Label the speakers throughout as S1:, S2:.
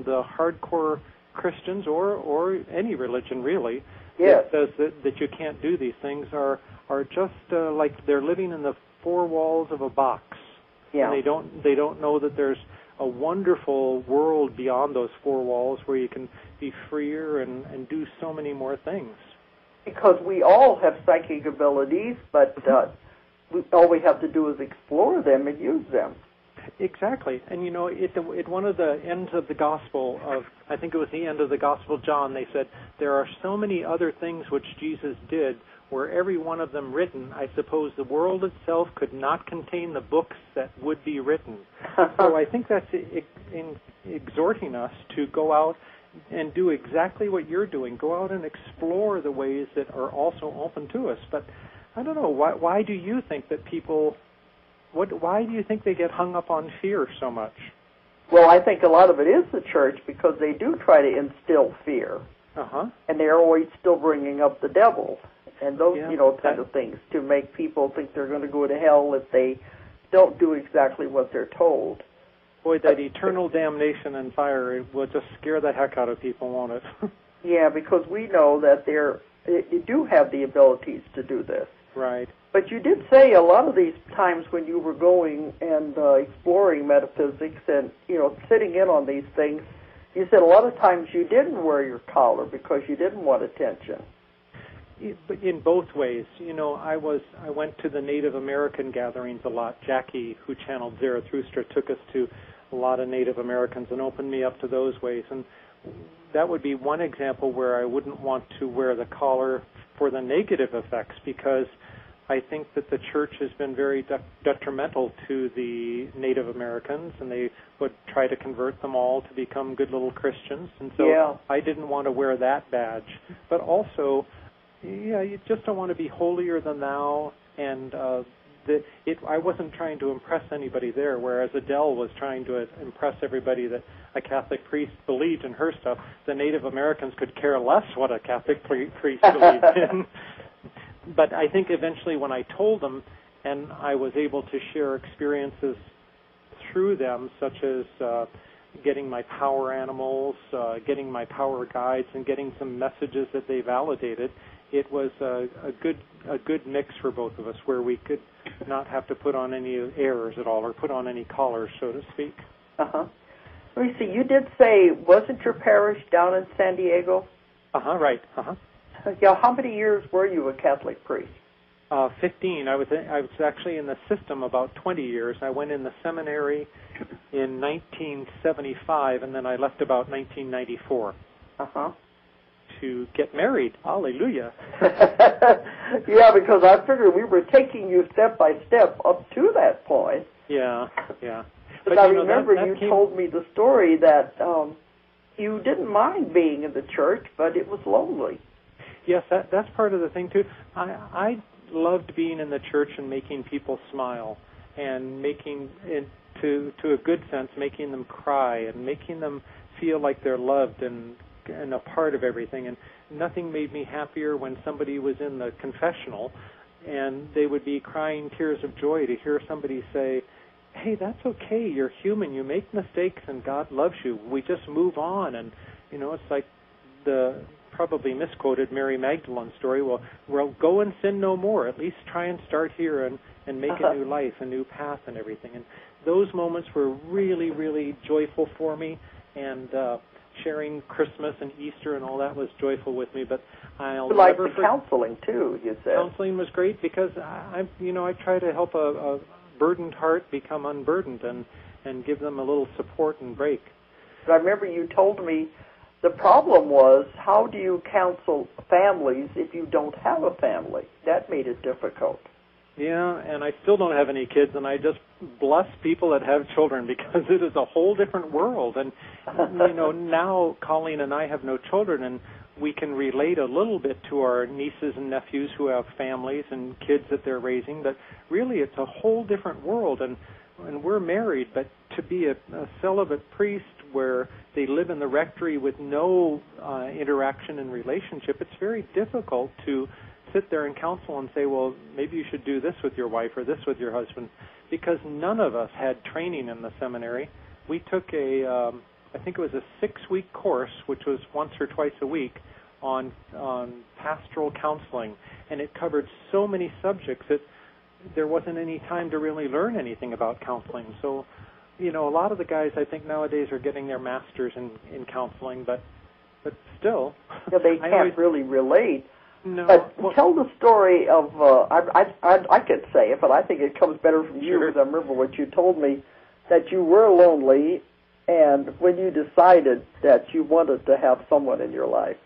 S1: the hardcore Christians or any religion really
S2: yes.
S1: that says that you can't do these things are just like they're living in the four walls of a box.
S2: Yeah.
S1: And they don't know that there's a wonderful world beyond those four walls where you can be freer and do so many more things.
S2: Because we all have psychic abilities, but all we have to do is explore them and use them.
S1: Exactly. And, you know, at one of the ends of the Gospel I think it was the end of the Gospel of John, they said, there are so many other things which Jesus did, were every one of them written, I suppose the world itself could not contain the books that would be written. So I think that's exhorting us to go out and do exactly what you're doing. Go out and explore the ways that are also open to us. But I don't know, why do you think that people... Why do you think they get hung up on fear so much?
S2: Well, I think a lot of it is the church because they do try to instill fear. And they're always still bringing up the devil and those, kind of things to make people think they're going to go to hell if they don't do exactly what they're told.
S1: Boy, that eternal damnation and fire will just scare the heck out of people, won't it?
S2: Yeah, because we know that they do have the abilities to do this.
S1: Right.
S2: But you did say a lot of these times when you were going and exploring metaphysics and, sitting in on these things, you said a lot of times you didn't wear your collar because you didn't want attention.
S1: In both ways. I went to the Native American gatherings a lot. Jackie, who channeled Zarathustra, took us to a lot of Native Americans and opened me up to those ways. And that would be one example where I wouldn't want to wear the collar for the negative effects, because I think that the church has been very detrimental to the Native Americans, and they would try to convert them all to become good little Christians. And so I didn't want to wear that badge. But also, you just don't want to be holier than thou, and I wasn't trying to impress anybody there, whereas Adele was trying to impress everybody that a Catholic priest believed in her stuff. The Native Americans could care less what a Catholic priest believed in. But I think eventually when I told them, and I was able to share experiences through them, such as getting my power animals, getting my power guides, and getting some messages that they validated, it was a good mix for both of us, where we could not have to put on any airs at all or put on any collars, so to speak.
S2: Let me see, you did say, wasn't your parish down in San Diego?
S1: Right.
S2: Yeah, how many years were you a Catholic priest?
S1: 15. I was actually in the system about 20 years. I went in the seminary in 1975, and then I left about 1994 to get married. Hallelujah.
S2: Yeah, because I figured we were taking you step by step up to that point.
S1: Yeah.
S2: But I remember you told me the story that you didn't mind being in the church, but it was lonely.
S1: Yes, that's part of the thing, too. I loved being in the church and making people smile and making, to a good sense, making them cry and making them feel like they're loved and a part of everything. And nothing made me happier when somebody was in the confessional and they would be crying tears of joy to hear somebody say, hey, that's okay, you're human, you make mistakes and God loves you. We just move on. And, it's like the probably misquoted Mary Magdalene story. Well, go and sin no more. At least try and start here and make a new life, a new path and everything. And those moments were really, really joyful for me. And sharing Christmas and Easter and all that was joyful with me. But I'll never forget.
S2: Counseling too, you said.
S1: Counseling was great because I try to help a burdened heart become unburdened and give them a little support and break.
S2: But I remember you told me the problem was, how do you counsel families if you don't have a family? That made it difficult.
S1: Yeah, and I still don't have any kids, and I just bless people that have children because it is a whole different world. And, now Colleen and I have no children, and we can relate a little bit to our nieces and nephews who have families and kids that they're raising, but really it's a whole different world. And we're married, but to be a celibate priest where they live in the rectory with no interaction and relationship, it's very difficult to sit there and counsel and say, well, maybe you should do this with your wife or this with your husband, because none of us had training in the seminary. We took a I think it was a 6-week course, which was once or twice a week, on pastoral counseling, and it covered so many subjects that there wasn't any time to really learn anything about counseling. So, a lot of the guys I think nowadays are getting their masters in counseling, but still,
S2: they can't really relate.
S1: No.
S2: But tell the story of, I could say it, but I think it comes better from you, because I remember what you told me, that you were lonely, and when you decided that you wanted to have someone in your life.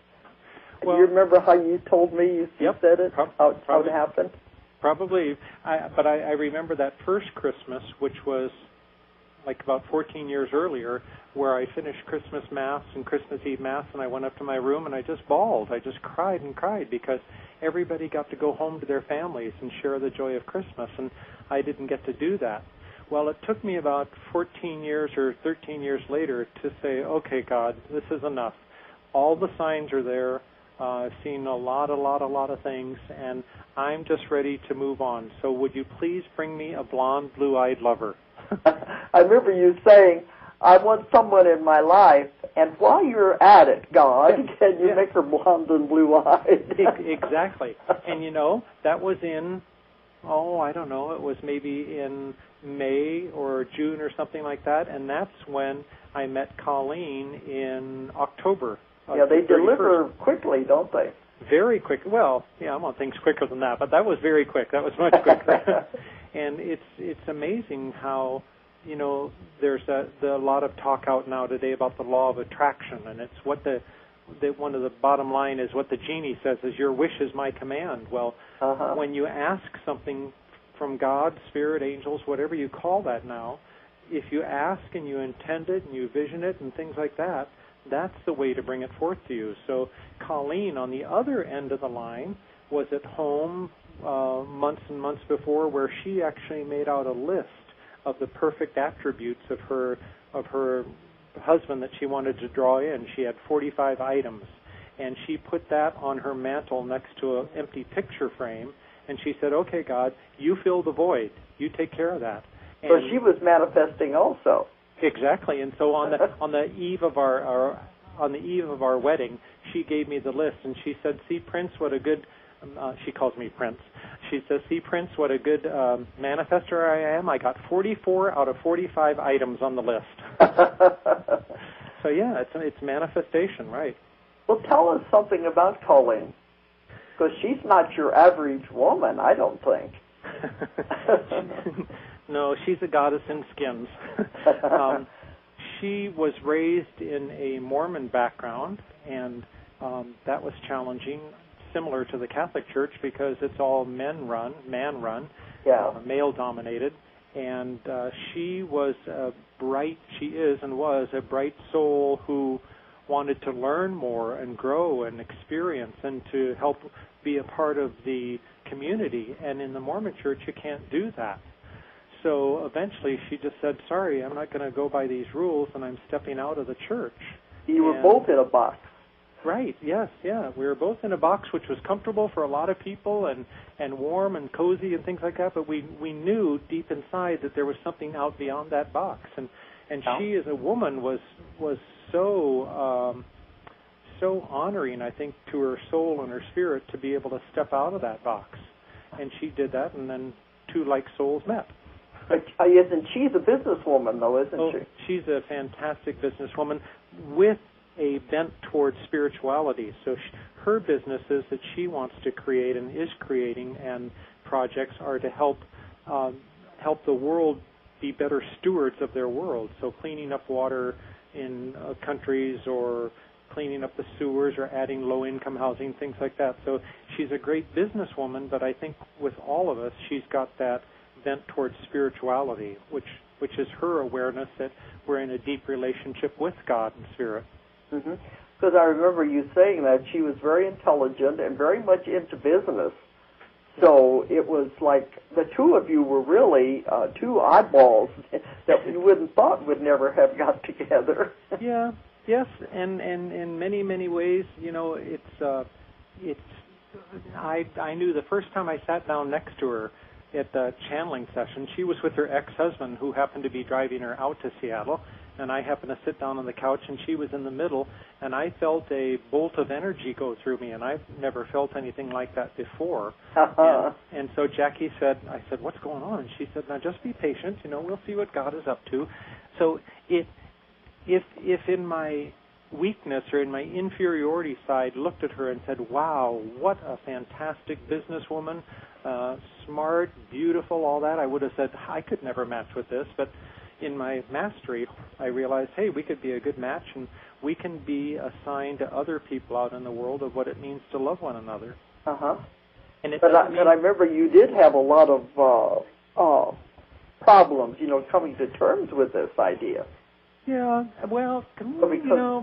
S2: Well, do you remember how you told me you said it, how it happened?
S1: Probably, but I remember that first Christmas, which was like about 14 years earlier, where I finished Christmas Mass and Christmas Eve Mass, and I went up to my room and I just bawled. I just cried and cried because everybody got to go home to their families and share the joy of Christmas, and I didn't get to do that. Well, it took me about 14 years or 13 years later to say, okay, God, this is enough. All the signs are there. I've seen a lot of things, and I'm just ready to move on. So would you please bring me a blonde, blue-eyed lover?
S2: I remember you saying, I want someone in my life, and while you're at it, God, can you make her blonde and blue-eyed?
S1: Exactly. And, that was in, I don't know, it was maybe in May or June or something like that, and that's when I met Colleen in October.
S2: Yeah, they deliver quickly, don't they?
S1: Very quick. Well, I want things quicker than that, but that was very quick. That was much quicker. And it's amazing how, there's a lot of talk out now today about the law of attraction, and it's what one of the bottom line is what the genie says is, your wish is my command. Well, when you ask something from God, Spirit, angels, whatever you call that now, if you ask and you intend it and you vision it and things like that, that's the way to bring it forth to you. So Colleen, on the other end of the line, was at home months and months before, where she actually made out a list of the perfect attributes of her husband that she wanted to draw in. She had 45 items, and she put that on her mantle next to an empty picture frame, and she said, okay, God, you fill the void. You take care of that.
S2: So she was manifesting also.
S1: Exactly, and so on the eve of our wedding, she gave me the list, and she said, "See, Prince, what a good." She calls me Prince. She says, "See, Prince, what a good manifester I am. I got 44 out of 45 items on the list." So yeah, it's manifestation, right?
S2: Well, tell us something about Colleen, because she's not your average woman, I don't think.
S1: No, she's a goddess in skins. She was raised in a Mormon background, and that was challenging, similar to the Catholic Church, because it's all man-run, male-dominated. And she is and was a bright soul who wanted to learn more and grow and experience and to help be a part of the community. And in the Mormon Church, you can't do that. So eventually she just said, sorry, I'm not going to go by these rules, and I'm stepping out of the church.
S2: You were both in a box.
S1: Right, yes, yeah. We were both in a box, which was comfortable for a lot of people and warm and cozy and things like that, but we knew deep inside that there was something out beyond that box. And she, as a woman, was so honoring, I think, to her soul and her spirit to be able to step out of that box. And she did that, and then two like souls met.
S2: But isn't she a businesswoman, though, isn't she?
S1: She's a fantastic businesswoman with a bent towards spirituality. So her businesses that she wants to create and is creating, and projects, are to help the world be better stewards of their world. So cleaning up water in countries, or cleaning up the sewers, or adding low-income housing, things like that. So she's a great businesswoman, but I think with all of us, she's got that bent towards spirituality, which is her awareness that we're in a deep relationship with God and Spirit.
S2: Because I remember you saying that she was very intelligent and very much into business. So it was like the two of you were really two oddballs that you wouldn't thought would never have got together.
S1: Yeah, yes, and in many, many ways, I knew the first time I sat down next to her at the channeling session, she was with her ex-husband, who happened to be driving her out to Seattle, and I happened to sit down on the couch, and she was in the middle, and I felt a bolt of energy go through me, and I've never felt anything like that before. And so Jackie said, I said, what's going on? She said, now just be patient, we'll see what God is up to. So if in my weakness or in my inferiority side looked at her and said, wow, what a fantastic businesswoman, smart, beautiful, all that, I would have said, I could never match with this. But in my mastery, I realized, hey, we could be a good match, and we can be a sign to other people out in the world of what it means to love one another. But
S2: I remember you did have a lot of problems, coming to terms with this idea.
S1: Yeah, well,
S2: because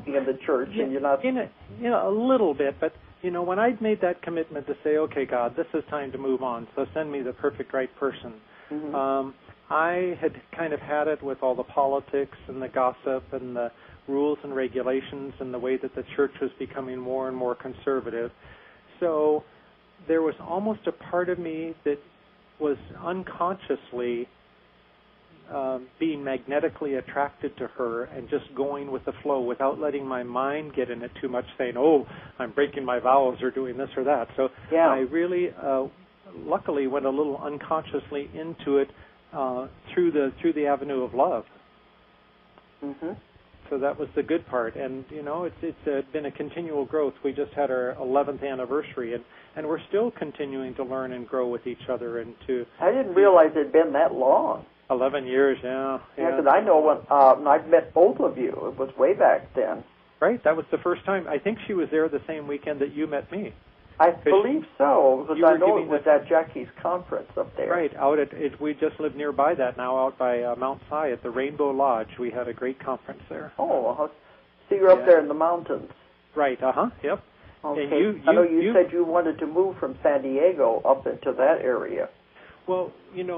S2: in the church, and you're not
S1: a little bit, but when I'd made that commitment to say, okay, God, this is time to move on, so send me the perfect right person. I had kind of had it with all the politics and the gossip and the rules and regulations and the way that the church was becoming more and more conservative. So there was almost a part of me that was unconsciously being magnetically attracted to her and just going with the flow without letting my mind get in it too much, saying, oh, I'm breaking my vows or doing this or that. So I really, luckily, went a little unconsciously into it through the avenue of love. So that was the good part. And, it's been a continual growth. We just had our 11th anniversary, and we're still continuing to learn and grow with each other. I
S2: didn't realize it had been that long.
S1: 11 years, yeah.
S2: Yeah, because I know when I've met both of you. It was way back then.
S1: Right, that was the first time. I think she was there the same weekend that you met me.
S2: I believe so, because I know it was at Jackie's conference up there.
S1: Right, we just live nearby that now, out by Mount Si at the Rainbow Lodge. We had a great conference there.
S2: Oh, so you're up there in the mountains.
S1: Right, yep.
S2: Okay, and I know you said you wanted to move from San Diego up into that area.
S1: Well,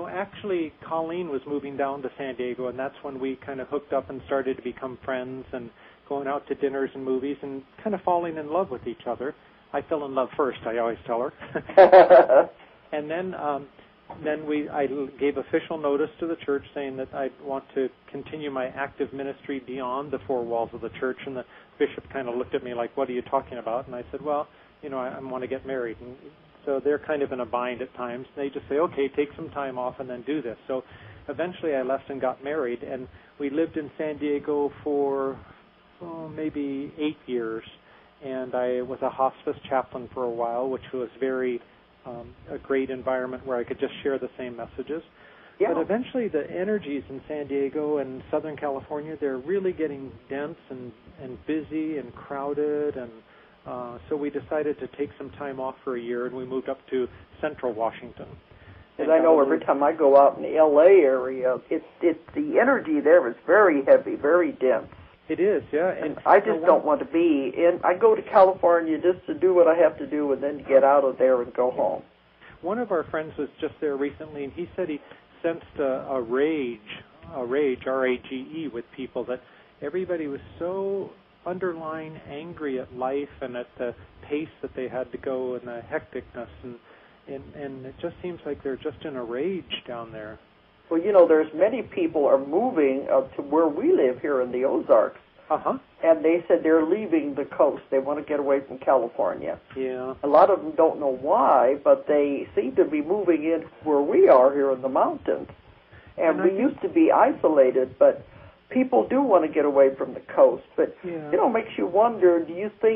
S1: actually, Colleen was moving down to San Diego, and that's when we kind of hooked up and started to become friends and going out to dinners and movies and kind of falling in love with each other. I fell in love first, I always tell her. And then I gave official notice to the church saying that I want to continue my active ministry beyond the four walls of the church, and the bishop kind of looked at me like, what are you talking about? And I said, well, I want to get married. And so they're kind of in a bind at times. They just say, okay, take some time off and then do this. So eventually I left and got married, and we lived in San Diego for maybe 8 years. And I was a hospice chaplain for a while, which was a great environment where I could just share the same messages. Yeah. But eventually the energies in San Diego and Southern California, they're really getting dense and busy and crowded, and so we decided to take some time off for a year, and we moved up to Central Washington.
S2: And I know every time I go out in the L.A. area, the energy there is very heavy, very dense.
S1: It is, yeah.
S2: And I just don't want to be in. I go to California just to do what I have to do and then get out of there and go home.
S1: One of our friends was just there recently, and he said he sensed a rage, R-A-G-E, with people, that everybody was so underlying angry at life and at the pace that they had to go and the hecticness, and it just seems like they're just in a rage down there.
S2: Well, there's many people are moving to where we live here in the Ozarks. And they said they're leaving the coast. They want to get away from California.
S1: Yeah.
S2: A lot of them don't know why, but they seem to be moving in where we are here in the mountains. And we used to be isolated, but people do want to get away from the coast. But, it makes you wonder, do you think